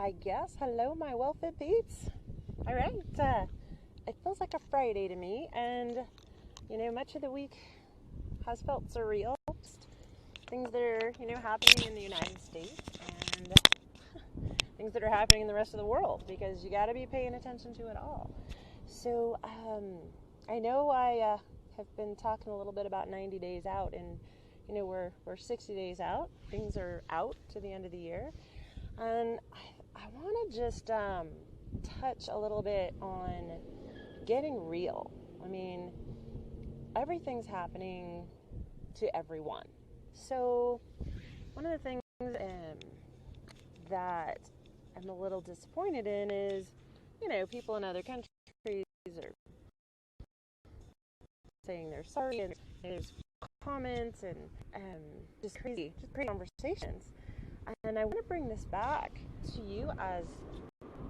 I guess. Hello, my well-fit peeps. All right. It feels like a Friday to me, and much of the week has felt surreal. Just things that are happening in the United States, and things that are happening in the rest of the world, because you got to be paying attention to it all. So I know I have been talking a little bit about 90 days out, and we're 60 days out. Things are out to the end of the year, and I want to just touch a little bit on getting real. I mean, everything's happening to everyone. So one of the things that I'm a little disappointed in is, people in other countries are saying they're sorry, and there's comments and just crazy conversations. And I want to bring this back to you as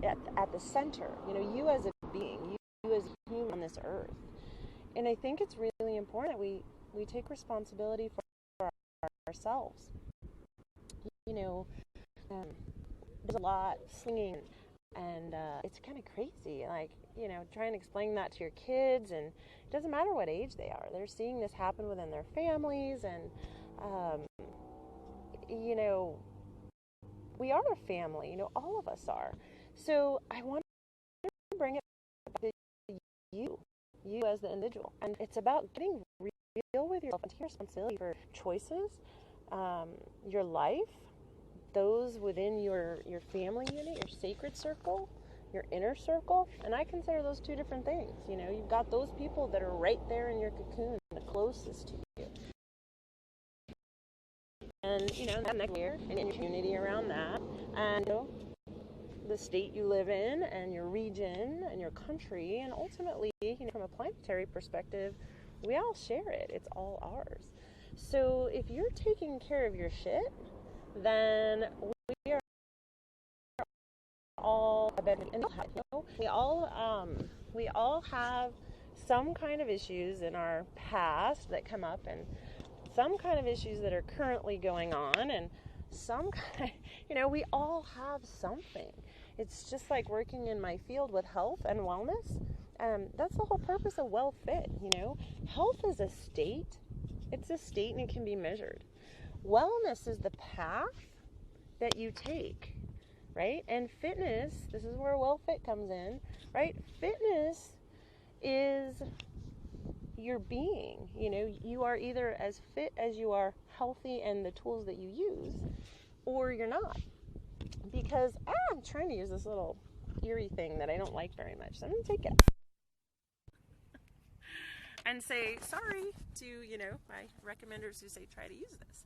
at the center, you as a being, you as a human on this earth. And I think it's really important that we take responsibility for ourselves. There's a lot slinging, and it's kind of crazy. Like, try and explain that to your kids, and it doesn't matter what age they are. They're seeing this happen within their families, and we are a family. All of us are. So I want to bring it back to you as the individual, and it's about getting real with yourself and taking responsibility for choices, your life, those within your family unit, your sacred circle, your inner circle. And I consider those two different things. You've got those people that are right there in your cocoon, the closest to you, and that next layer and in your community around that, and the state you live in, and your region, and your country, and ultimately, from a planetary perspective, we all share it. It's all ours. So if you're taking care of your shit, then we are all a better. And we all have some kind of issues in our past that come up, and some kind of issues that are currently going on, and some kind. We all have something. It's just like working in my field with health and wellness. That's the whole purpose of WellFit. Health is a state. It's a state, and it can be measured. Wellness is the path that you take, right? And fitness, this is where WellFit comes in, right? Fitness is your being. You are either as fit as you are healthy and the tools that you use, or you're not. Because I'm trying to use this little eerie thing that I don't like very much, so I'm going to take it and say sorry to, my recommenders who say try to use this.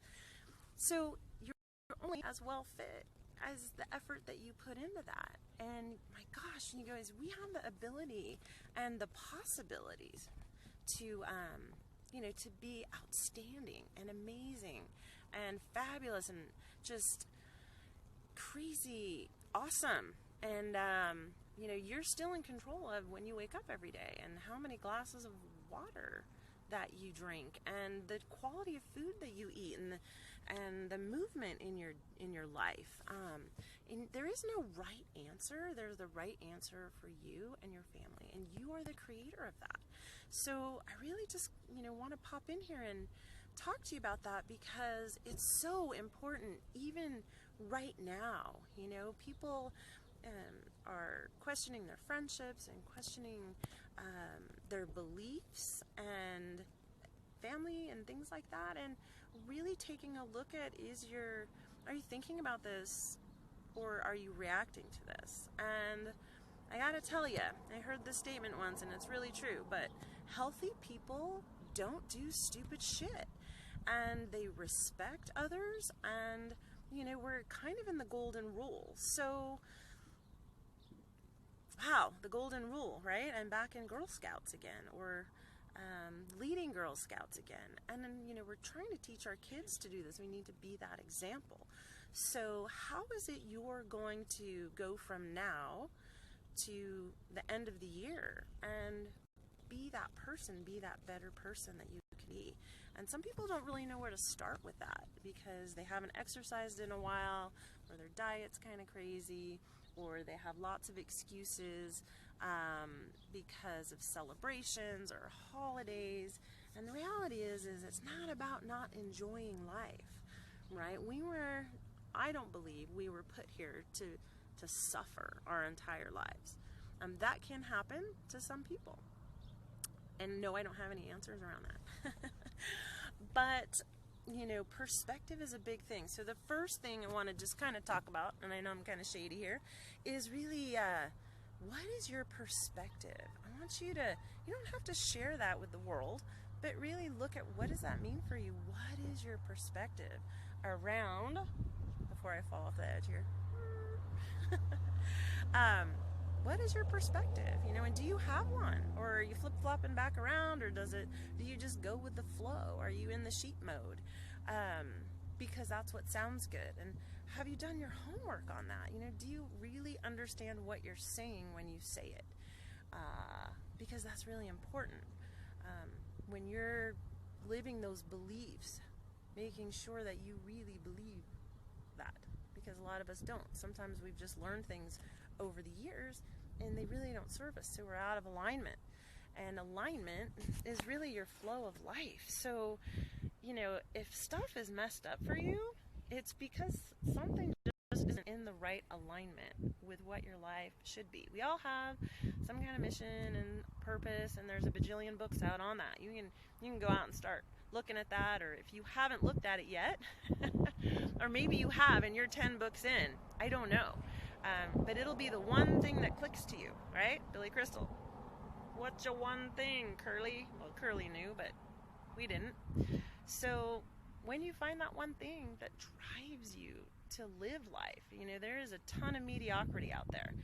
So you're only as well fit as the effort that you put into that. And my gosh, you guys, we have the ability and the possibilities to, to be outstanding and amazing and fabulous and just crazy awesome. And, you're still in control of when you wake up every day, and how many glasses of water that you drink, and the quality of food that you eat, and the movement in your life. And there is no right answer. There's the right answer for you and your family, and you are the creator of that. So I really just want to pop in here and talk to you about that, because it's so important even right now. People are questioning their friendships and questioning their beliefs and family and things like that, and really taking a look at, are you thinking about this, or are you reacting to this? And I gotta tell you, I heard this statement once, and it's really true, but healthy people don't do stupid shit, and they respect others, and we're kind of in the golden rule. So wow, the golden rule, right? I'm back in Girl Scouts again, or leading Girl Scouts again. And then, we're trying to teach our kids to do this. We need to be that example. So how is it you're going to go from now to the end of the year and be that person, be that better person that you can be. And some people don't really know where to start with that because they haven't exercised in a while, or their diet's kind of crazy, or they have lots of excuses because of celebrations or holidays. And the reality is it's not about not enjoying life, right? I don't believe we were put here to suffer our entire lives. That can happen to some people. And no, I don't have any answers around that. But, perspective is a big thing. So the first thing I want to just kind of talk about, and I know I'm kind of shady here, is really what is your perspective? I want you don't have to share that with the world, but really look at what does that mean for you? What is your perspective around, before I fall off the edge here, what is your perspective? And do you have one? Or are you flip-flopping back around? Or do you just go with the flow? Are you in the sheep mode? Because that's what sounds good. And have you done your homework on that? Do you really understand what you're saying when you say it? Because that's really important. When you're living those beliefs, making sure that you really believe that. Because a lot of us don't. Sometimes we've just learned things over the years and they really don't serve us, so we're out of alignment. And alignment is really your flow of life. So, if stuff is messed up for you, it's because something just isn't in the right alignment with what your life should be. We all have some kind of mission and purpose, and there's a bajillion books out on that. You can go out and start looking at that, or if you haven't looked at it yet, or maybe you have and you're 10 books in, I don't know. But it'll be the one thing that clicks to you, right? Billy Crystal. What's your one thing, Curly? Well, Curly knew, but we didn't. So when you find that one thing that drives you to live life, there is a ton of mediocrity out there.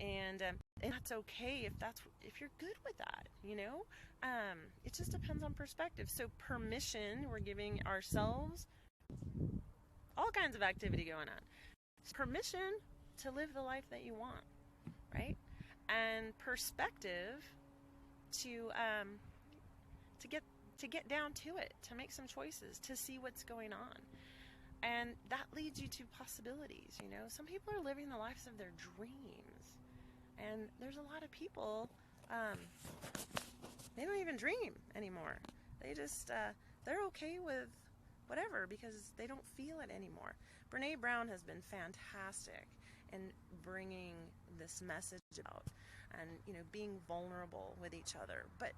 And that's okay if you're good with that, it just depends on perspective. So permission, we're giving ourselves all kinds of activity going on. Permission to live the life that you want, right? And perspective to get down to it, to make some choices, to see what's going on. And that leads you to possibilities, Some people are living the lives of their dreams. And there's a lot of people, they don't even dream anymore. They just, they're okay with whatever because they don't feel it anymore. Brene Brown has been fantastic in bringing this message out and, being vulnerable with each other. But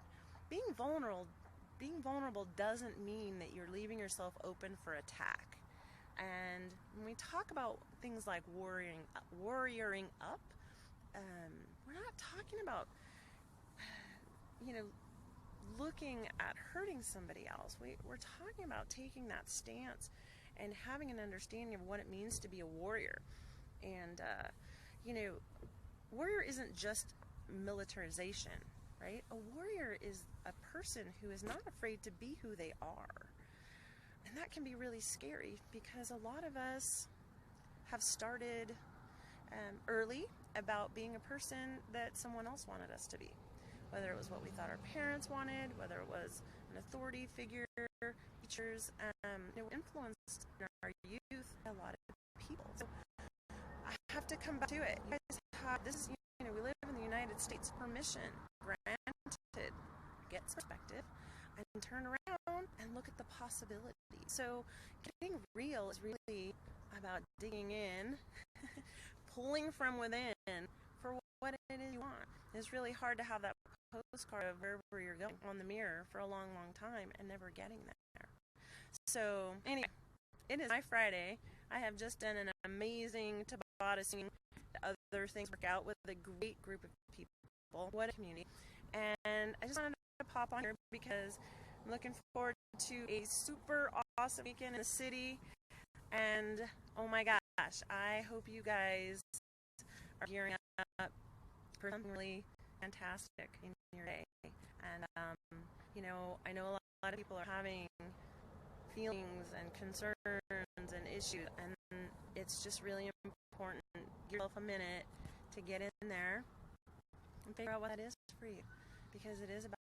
being vulnerable doesn't mean that you're leaving yourself open for attack. And when we talk about things like warrioring up, we're not talking about, looking at hurting somebody else. We're talking about taking that stance and having an understanding of what it means to be a warrior. And, warrior isn't just militarization, right? A warrior is a person who is not afraid to be who they are. And that can be really scary because a lot of us have started early about being a person that someone else wanted us to be. Whether it was what we thought our parents wanted, whether it was an authority figure, teachers, influenced in our youth a lot of people. So I have to come back to it. You guys have this, we live in the United States. Permission granted. Get perspective and turn around and look at the possibilities. So getting real is really about digging in, pulling from within for what it is you want. It's really hard to have that postcard of wherever you're going on the mirror for a long, long time and never getting there. So anyway, it is my Friday. I have just done an amazing Tabata singing. Other things work out with a great group of people. What a community. And I just wanted to pop on here because I'm looking forward to a super awesome weekend in the city. And oh my gosh, I hope you guys are gearing up for something really fantastic in your day. And I know a lot of people are having feelings and concerns and issues, and it's just really important. Give yourself a minute to get in there and figure out what that is for you, because it is about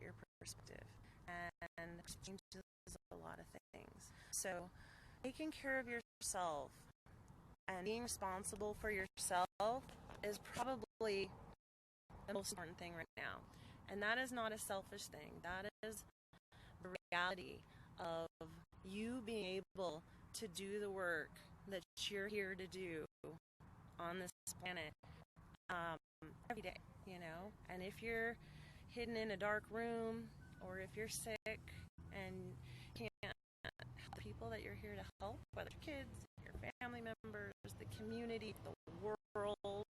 your perspective, and it changes a lot of things. So taking care of yourself and being responsible for yourself is probably the most important thing right now. And that is not a selfish thing. That is the reality of you being able to do the work that you're here to do on this planet every day, you know? And if you're hidden in a dark room, or if you're sick and can't help the people that you're here to help, whether it's your kids, your family members, the community, the world.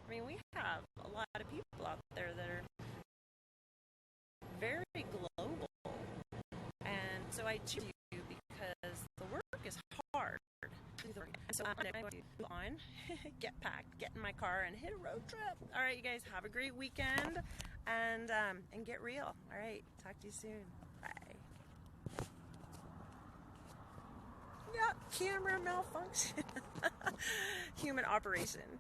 I mean, we have a lot of people out there that are very global. And so I choose you because the work is hard. And so I'm going to move on, get packed, get in my car, and hit a road trip. All right, you guys, have a great weekend, and get real. All right, talk to you soon. Bye. Yeah, camera malfunction. Human operation.